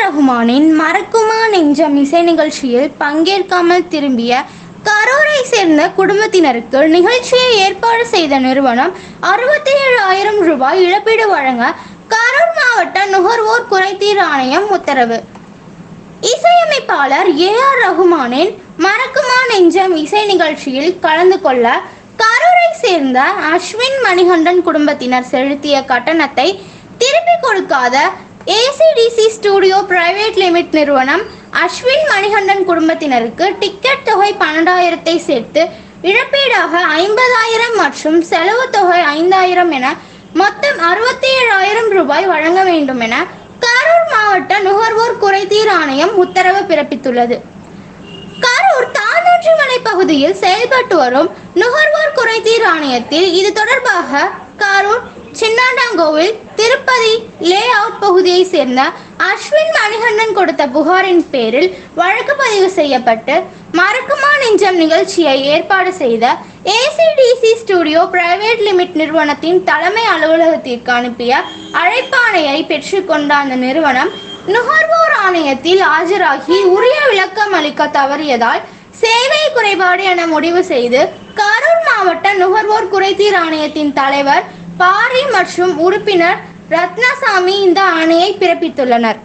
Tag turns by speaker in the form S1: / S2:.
S1: ரஹ்மானின் மறக்குமா நெஞ்சம் இசை நிகழ்ச்சியில் பங்கேற்காமல் திரும்பிய கரூரை சேர்ந்த குடும்பத்தினருக்கு நிகழ்ச்சியை ஏற்பாடு செய்த நிறுவனம் 67,000 ரூபாய் இழப்பீடு வழங்க கரூர் மாவட்ட நுகர்வோர் குறைதீர் ஆணையம் உத்தரவு. இசையமைப்பாளர் ஏ.ஆர். ரஹ்மானின் மறக்குமா நெஞ்சம் இசை நிகழ்ச்சியில் கலந்து கொள்ள கரூரை சேர்ந்த அஸ்வின் மணிகண்டன் குடும்பத்தினர் செலுத்திய கட்டணத்தை திருப்பிக் கொடுக்காத ஏசிடிசி ஸ்டுடியோ பிரைவேட் லிமிட் நிறுவனம் அஸ்வின் மணிகண்டன் குடும்பத்தினருக்கு டிக்கெட் தொகை 12,000 சேர்த்து இழப்பீடாக 50,000 மற்றும் செலவு தொகை 5,000 என மொத்தம் 67,000 ரூபாய் வழங்க வேண்டும் என கரூர் மாவட்ட நுகர்வோர் குறைதீர் ஆணையம் உத்தரவு பிறப்பித்துள்ளது. கரூர் தானூற்றிமலை பகுதியில் செயல்பட்டு வரும் நுகர்வோர் குறைதீர் ஆணையத்தில் இது தொடர்பாக கரூர் சின்னாண்டாங்கோவில் திருப்பதி லே அவுட் பகுதியை சேர்ந்த அஸ்வின் மணிகண்டன் கொடுத்த புகாரின் பேரில் வழக்கு பதிவு செய்யப்பட்டு மறக்குமா நெஞ்சம் நிகழ்ச்சியை ஏற்பாடு செய்த ஏசிடிசி ஸ்டுடியோ பிரைவேட் லிமிட் நிறுவனத்தின் தலைமை அலுவலகத்திற்கு அனுப்பிய அழைப்பாணையை பெற்றுக்கொண்ட அந்த நிறுவனம் நுகர்வோர் ஆணையத்தில் ஆஜராகி உரிய விளக்கம் அளிக்க தவறியதால் சேவை குறைபாடு என முடிவு செய்து கரூர் மாவட்ட நுகர்வோர் குறைதீர் ஆணையத்தின் தலைவர் பாரி மற்றும் உறுப்பினர் ரத்னசாமி இந்த ஆணையை பிறப்பித்துள்ளனர்.